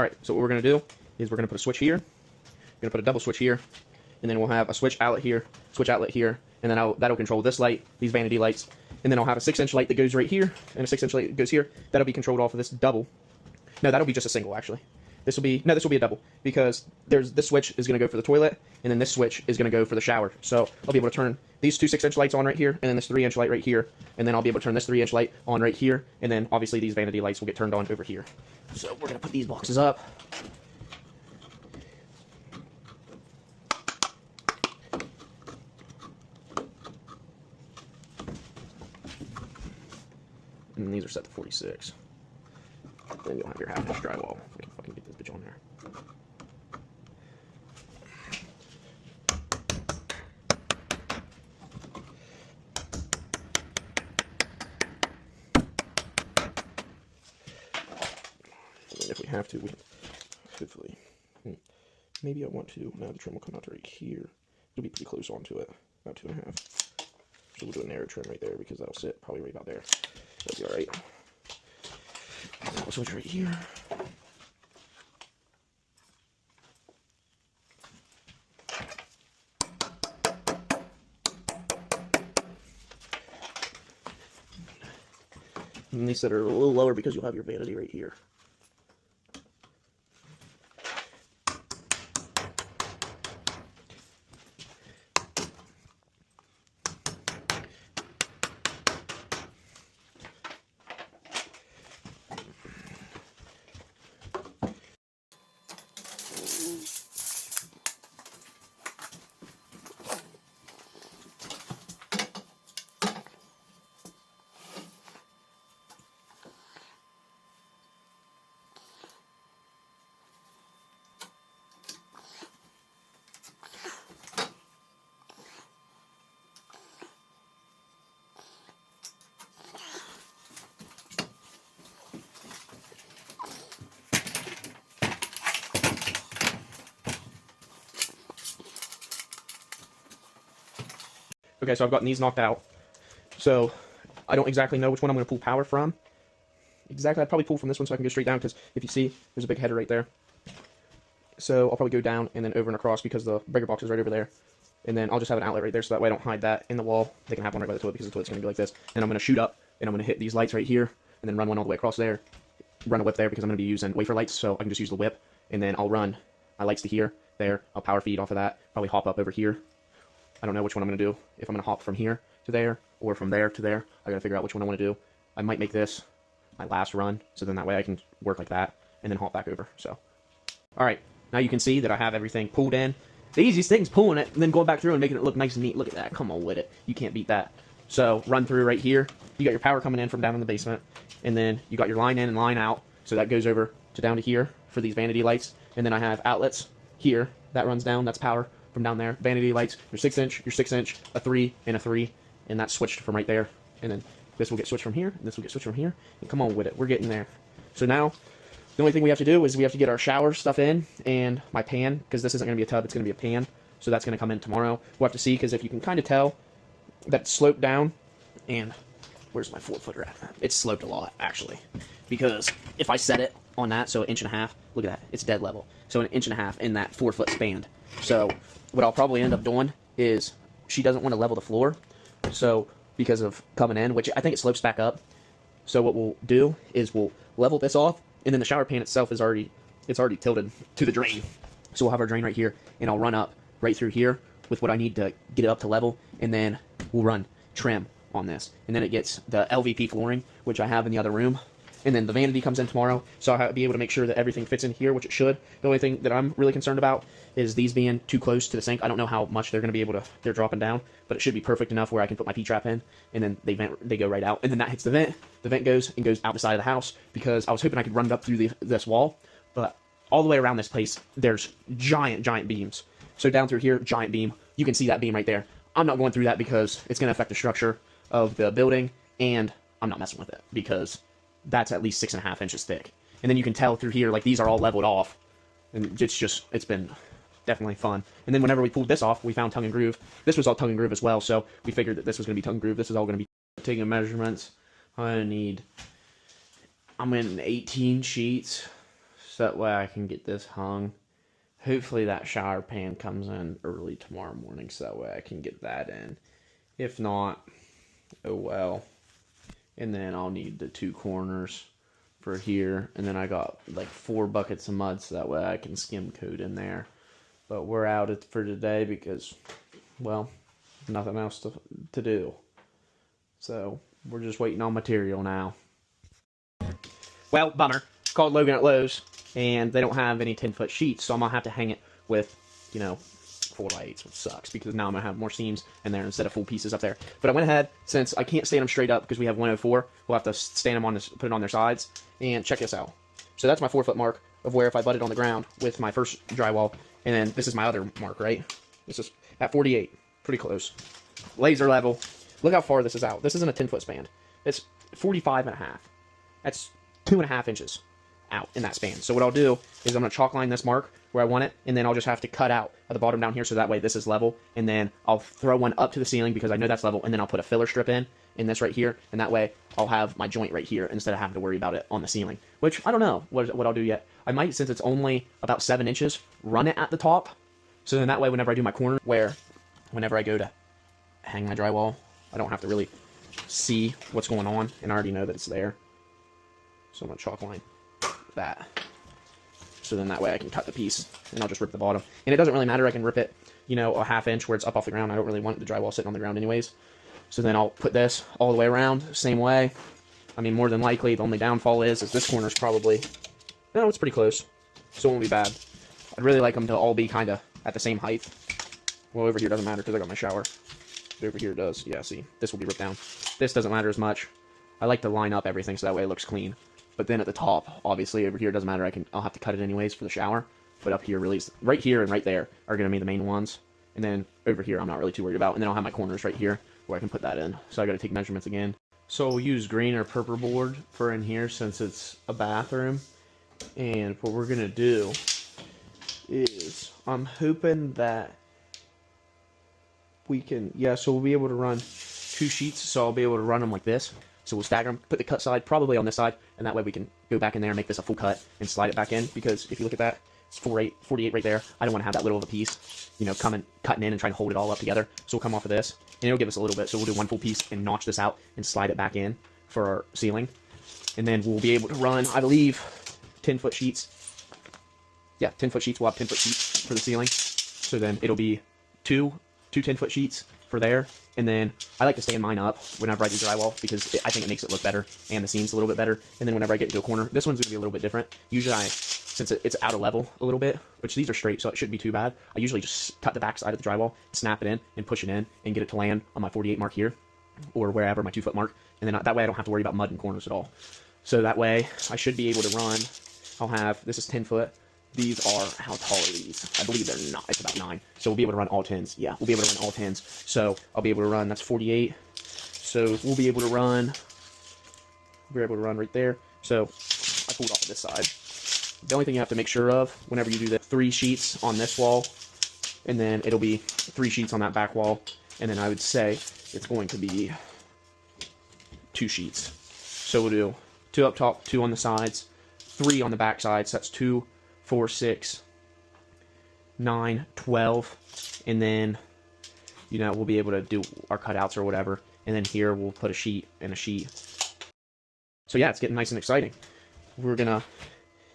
All right, so what we're going to do is we're going to put a switch here. We're going to put a double switch here. And then we'll have a switch outlet here, and then that'll control this light, these vanity lights. And then I'll have a 6-inch light that goes right here, and a 6-inch light that goes here. That'll be controlled off of this double. No, that'll be just a single, actually. This will be a double, because this switch is going to go for the toilet, and then this switch is going to go for the shower. So I'll be able to turn these two 6-inch lights on right here, and then this 3-inch light right here, and then I'll be able to turn this 3-inch light on right here, and then obviously these vanity lights will get turned on over here. So we're going to put these boxes up. And these are set to 46. Then you'll have your 1/2 inch drywall. If I can fucking get this bitch on there. And if we have to, we hopefully. Maybe I want to. Now the trim will come out to right here. It'll be pretty close onto it. About 2.5. So we'll do a narrow trim right there because that'll sit probably right about there. That'll be alright. We'll switch right here. And these that are a little lower because you'll have your vanity right here. Okay, so I've gotten these knocked out. So I don't exactly know which one I'm going to pull power from. Exactly, I'd probably pull from this one so I can go straight down, because if you see, there's a big header right there. So I'll probably go down and then over and across because the breaker box is right over there. And then I'll just have an outlet right there so that way I don't hide that in the wall. They can have one right by the toilet because the toilet's going to be like this. And I'm going to shoot up and I'm going to hit these lights right here and then run one all the way across there. Run a whip there because I'm going to be using wafer lights, so I can just use the whip. And then I'll run my lights to here, there. I'll power feed off of that. Probably hop up over here. I don't know which one I'm going to do. If I'm going to hop from here to there or from there to there. I got to figure out which one I want to do. I might make this my last run, so then that way I can work like that and then hop back over. So, all right, now you can see that I have everything pulled in. The easiest thing is pulling it and then going back through and making it look nice and neat. Look at that. Come on with it. You can't beat that. So run through right here. You got your power coming in from down in the basement, and then you got your line in and line out. So that goes over to down to here for these vanity lights. And then I have outlets here. That runs down. That's power from down there. Vanity lights, your 6-inch, your 6-inch, a 3, and a 3. And that's switched from right there. And then this will get switched from here, and this will get switched from here. And come on with it. We're getting there. So now, the only thing we have to do is we have to get our shower stuff in, and my pan, because this isn't going to be a tub, it's going to be a pan. So that's going to come in tomorrow. We'll have to see, because if you can kind of tell, that sloped down, and where's my 4-footer at? It's sloped a lot, actually. Because if I set it on that, so 1.5 inches, look at that, it's dead level. So 1.5 inches in that 4-foot span. So what I'll probably end up doing is she doesn't want to level the floor, so because of coming in, which I think it slopes back up. So what we'll do is we'll level this off, and then the shower pan itself is already tilted to the drain. So we'll have our drain right here, and I'll run up right through here with what I need to get it up to level, and then we'll run trim on this, and then it gets the LVP flooring, which I have in the other room. And then the vanity comes in tomorrow, so I'll be able to make sure that everything fits in here, which it should. The only thing that I'm really concerned about is these being too close to the sink. I don't know how much they're going to be able to, they're dropping down, but it should be perfect enough where I can put my P-trap in, and then they go right out. And then that hits the vent goes and goes out the side of the house, because I was hoping I could run it up through this wall, but all the way around this place, there's giant beams. So down through here, giant beam. You can see that beam right there. I'm not going through that because it's going to affect the structure of the building, and I'm not messing with it, because that's at least 6.5 inches thick. And then you can tell through here, like, these are all leveled off. And it's been definitely fun. And then whenever we pulled this off, we found tongue and groove. This was all tongue and groove as well, so we figured that this was going to be tongue and groove. This is all going to be taking measurements. I'm in 18 sheets. so that way I can get this hung. Hopefully that shower pan comes in early tomorrow morning, so that way I can get that in. If not, oh well. And then I'll need the 2 corners for here, and then I got like 4 buckets of mud, so that way I can skim coat in there. But we're out for today because, well, nothing else to do. So we're just waiting on material now. Well, bummer. Called Logan at Lowe's, and they don't have any 10-foot sheets, so I'm gonna have to hang it with, 4x8s, which sucks because now I'm gonna have more seams in there instead of full pieces up there. But I went ahead, since I can't stand them straight up because we have 104, we'll have to stand them on this, put it on their sides, and check this out. So that's my 4-foot mark of where if I butted on the ground with my first drywall, and then this is my other mark, right? This is at 48, pretty close. Laser level. Look how far this is out. This isn't a 10-foot span. It's 45 and a half. That's 2.5 inches out in that span. So what I'll do is I'm going to chalk line this mark where I want it, and then I'll just have to cut out at the bottom down here so that way this is level, and then I'll throw one up to the ceiling because I know that's level, and then I'll put a filler strip in this right here, and that way I'll have my joint right here instead of having to worry about it on the ceiling, which I don't know what I'll do yet. I might, since it's only about 7 inches, run it at the top, so then that way whenever I do my corner, whenever I go to hang my drywall, I don't have to really see what's going on, and I already know that it's there. So I'm going to chalk line that. So then that way I can cut the piece, and I'll just rip the bottom. And it doesn't really matter, I can rip it, a 1/2 inch where it's up off the ground. I don't really want the drywall sitting on the ground anyways. So then I'll put this all the way around, same way. I mean, more than likely, the only downfall is this corner's probably, no, it's pretty close. So it won't be bad. I'd really like them to all be kind of at the same height. Well, over here doesn't matter because I got my shower. But over here it does. Yeah, see, this will be ripped down. This doesn't matter as much. I like to line up everything so that way it looks clean. But then at the top, obviously over here it doesn't matter. I'll have to cut it anyways for the shower. But up here, really, right here and right there are going to be the main ones. And then over here, I'm not really too worried about. And then I'll have my corners right here where I can put that in. So I got to take measurements again. So we'll use green or purple board for in here since it's a bathroom. And what we're going to do is I'm hoping that we can, so we'll be able to run 2 sheets. So I'll be able to run them like this. So we'll stagger them, put the cut side probably on this side, and that way we can go back in there and make this a full cut and slide it back in, because if you look at that, it's 48 right there. I don't want to have that little of a piece, cutting in and trying to hold it all up together. So we'll come off of this, and it'll give us a little bit. So we'll do one full piece and notch this out and slide it back in for our ceiling. And then we'll be able to run, I believe, 10-foot sheets. Yeah, 10-foot sheets. We'll have 10-foot sheets for the ceiling. So then it'll be two 10-foot sheets for there. And then I like to stand mine up whenever I do drywall because I think it makes it look better and the seams a little bit better. And then whenever I get into a corner, this one's going to be a little bit different. Usually since it's out of level a little bit, which these are straight, so it shouldn't be too bad, I usually just cut the back side of the drywall, snap it in, and push it in, and get it to land on my 48 mark here, or wherever, my 2-foot mark. And then that way I don't have to worry about mud in corners at all. So that way I should be able to run, this is 10 foot. These are, how tall are these? I believe they're not, it's about 9. So we'll be able to run all 10s. Yeah, we'll be able to run all 10s. So I'll be able to run, that's 48. So we'll be able to run, right there. So I pulled off this side. The only thing you have to make sure of whenever you do the 3 sheets on this wall, and then it'll be 3 sheets on that back wall, and then I would say it's going to be 2 sheets. So we'll do 2 up top, 2 on the sides, 3 on the back sides. So that's 2, 4, 6, 9, 12, and then, we'll be able to do our cutouts or whatever, and then here we'll put a sheet and a sheet. So yeah, it's getting nice and exciting. We're gonna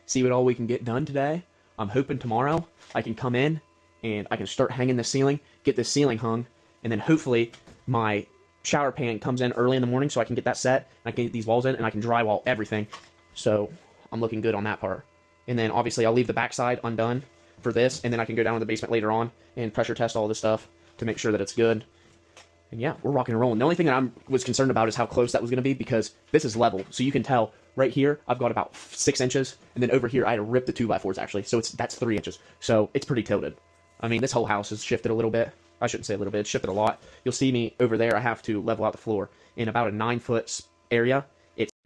see what all we can get done today. I'm hoping tomorrow I can come in and I can start hanging the ceiling, get this ceiling hung, and then hopefully my shower pan comes in early in the morning so I can get that set, and I can get these walls in, and I can drywall everything. So I'm looking good on that part. And then obviously I'll leave the backside undone for this, and then I can go down to the basement later on and pressure test all this stuff to make sure that it's good. And yeah, we're rocking and rolling. The only thing that I was concerned about is how close that was going to be, because this is level. So you can tell right here, I've got about 6 inches, and then over here I had to rip the 2x4s actually. So that's 3 inches. So it's pretty tilted. I mean, this whole house has shifted a little bit. I shouldn't say a little bit, it's shifted a lot. You'll see me over there, I have to level out the floor in about a 9-foot area.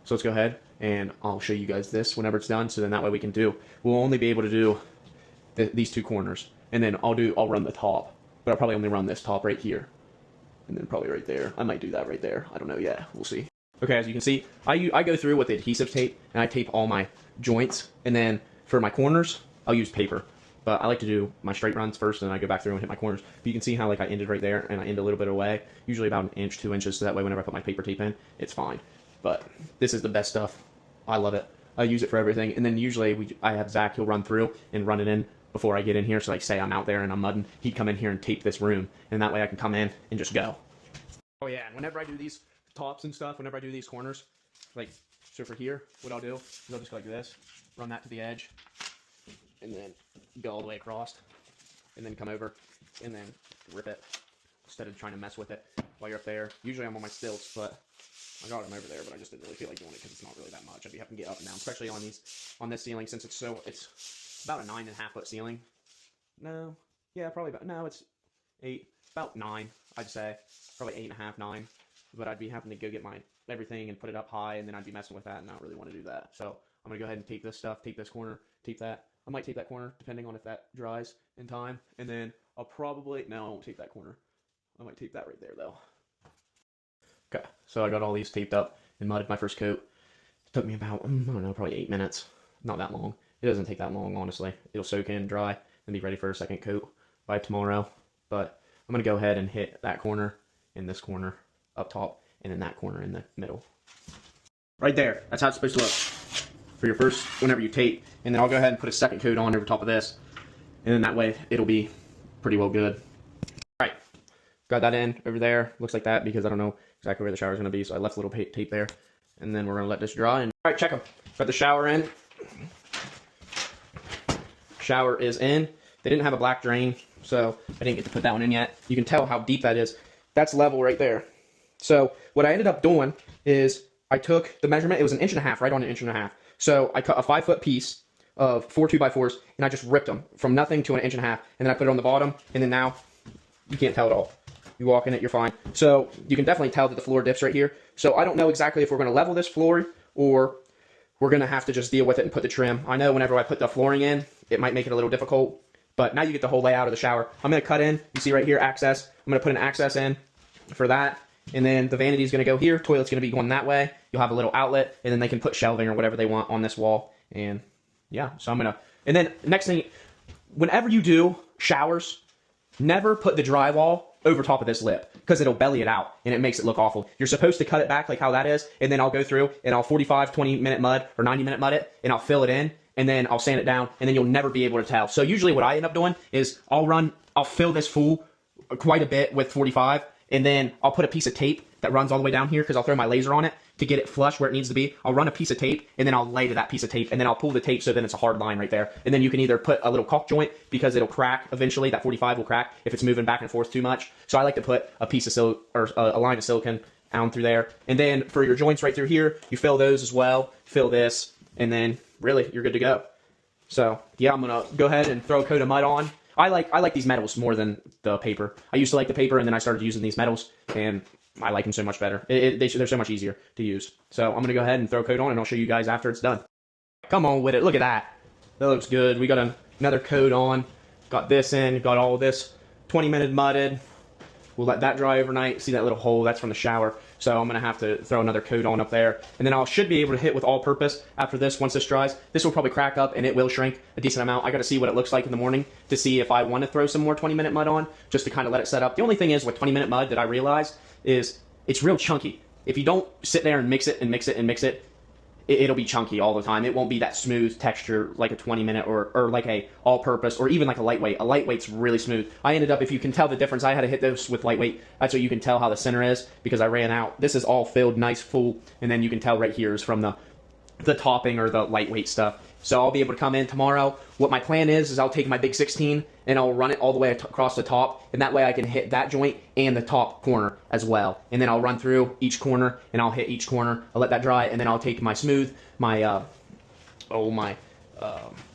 So let's go ahead and I'll show you guys this whenever it's done, so then that way we'll only be able to do these 2 corners, and then I'll run the top, but I'll probably only run this top right here, and then probably right there. I might do that right there, I don't know yet, we'll see. Okay, as you can see, I go through with the adhesive tape, and I tape all my joints, and then for my corners, I'll use paper. But I like to do my straight runs first, and then I go back through and hit my corners. But you can see how like I ended right there, and I end a little bit away, usually about 1 inch, 2 inches, so that way whenever I put my paper tape in, it's fine. But this is the best stuff. I love it. I use it for everything. And then usually I have Zach, he'll run through and run it in before I get in here. So like say I'm out there and I'm mudding, he'd come in here and tape this room, and that way I can come in and just go. Oh yeah, and whenever I do these tops and stuff, whenever I do these corners, like so for here, what I'll do is I'll just go like this, run that to the edge, and then go all the way across, and then come over, and then rip it, instead of trying to mess with it while you're up there. Usually I'm on my stilts, but I got them over there, but I just didn't really feel like doing it because it's not really that much. I'd be having to get up and down, especially on this ceiling, since it's about a 9.5 foot ceiling. No, yeah, probably about, no, it's 8, about 9, I'd say, probably 8.5, 9, but I'd be having to go get my everything and put it up high, and then I'd be messing with that, and I don't really want to do that. So I'm gonna go ahead and tape this stuff, tape this corner, tape that. I might tape that corner depending on if that dries in time, and then I'll probably, no, I won't tape that corner. I might tape that right there though. Okay, so I got all these taped up and mudded my first coat. It took me about, I don't know, probably 8 minutes. Not that long. It doesn't take that long, honestly. It'll soak in, dry, and be ready for a second coat by tomorrow. But I'm going to go ahead and hit that corner and this corner up top, and then that corner in the middle. Right there. That's how it's supposed to look for your first, whenever you tape. And then I'll go ahead and put a second coat on over top of this. And then that way, it'll be pretty well good. Alright, got that in over there. Looks like that because I don't know exactly where the shower is going to be, so I left a little tape there. And then we're going to let this dry. And alright, check them. Got the shower in. Shower is in. They didn't have a black drain, so I didn't get to put that one in yet. You can tell how deep that is. That's level right there. So what I ended up doing is I took the measurement. It was 1.5 inches, right on 1.5 inches. So I cut a 5-foot piece of 4 2x4s, and I just ripped them from nothing to 1.5 inches, and then I put it on the bottom, and then now you can't tell at all. You walk in it, you're fine. So you can definitely tell that the floor dips right here. So I don't know exactly if we're going to level this floor or we're going to have to just deal with it and put the trim. I know whenever I put the flooring in, it might make it a little difficult, but now you get the whole layout of the shower. I'm going to cut in, you see right here, access. I'm going to put an access in for that, and then the vanity is going to go here. Toilet's going to be going that way. You'll have a little outlet, and then they can put shelving or whatever they want on this wall. And yeah, so I'm going to, and then next thing, whenever you do showers, never put the drywall over top of this lip because it'll belly it out and it makes it look awful. You're supposed to cut it back like how that is, and then I'll go through and I'll 45, 20-minute mud or 90-minute mud it, and I'll fill it in, and then I'll sand it down, and then you'll never be able to tell. So usually what I end up doing is I'll fill this full quite a bit with 45, and then I'll put a piece of tape that runs all the way down here because I'll throw my laser on it to get it flush where it needs to be. I'll run a piece of tape, and then I'll lay to that piece of tape, and then I'll pull the tape so then it's a hard line right there. And then you can either put a little caulk joint because it'll crack eventually. That 45 will crack if it's moving back and forth too much. So I like to put a piece of a line of silicone down through there. And then for your joints right through here, you fill those as well. Fill this, and then really you're good to go. So yeah, I'm gonna go ahead and throw a coat of mud on. I like these metals more than the paper. I used to like the paper, and then I started using these metals, and I like them so much better. They're so much easier to use. So I'm going to go ahead and throw a coat on, and I'll show you guys after it's done. Come on with it. Look at that. That looks good. We got another coat on. Got this in. Got all this 20-minute mudded. We'll let that dry overnight. See that little hole? That's from the shower. So I'm going to have to throw another coat on up there. And then I should be able to hit with all-purpose after this once this dries. This will probably crack up, and it will shrink a decent amount. I got to see what it looks like in the morning to see if I want to throw some more 20-minute mud on, just to kind of let it set up. The only thing is with 20-minute mud that I realized is it's real chunky. If you don't sit there and mix it and mix it and mix it, it'll be chunky all the time. It won't be that smooth texture like a 20-minute or like a all-purpose or even like a lightweight. A lightweight's really smooth. I ended up, if you can tell the difference, I had to hit this with lightweight. That's what you can tell how the center is because I ran out. This is all filled nice full, and then you can tell right here is from the topping or the lightweight stuff. So I'll be able to come in tomorrow. What my plan is I'll take my big 16 and I'll run it all the way across the top, and that way I can hit that joint and the top corner as well. And then I'll run through each corner and I'll hit each corner. I'll let that dry, and then I'll take my smooth, my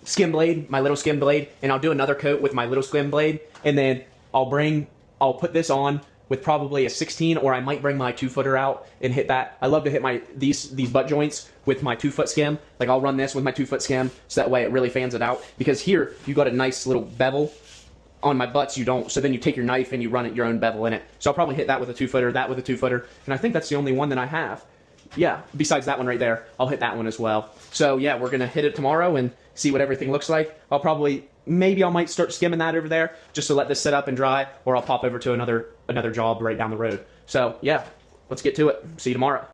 skim blade, my little skim blade, and I'll do another coat with my little skim blade, and then I'll put this on with probably a 16, or I might bring my 2-footer out and hit that. I love to hit these butt joints with my 2-foot skim. Like I'll run this with my 2-foot skim so that way it really fans it out, because here you got a nice little bevel. On my butts you don't, so then you take your knife and you run your own bevel in it. So I'll probably hit that with a 2-footer, that with a 2-footer, and I think that's the only one that I have. yeah, besides that one right there, I'll hit that one as well. So yeah, we're gonna hit it tomorrow and see what everything looks like. I'll probably, maybe I might start skimming that over there just to let this sit up and dry, or I'll pop over to another job right down the road. So yeah, let's get to it. See you tomorrow.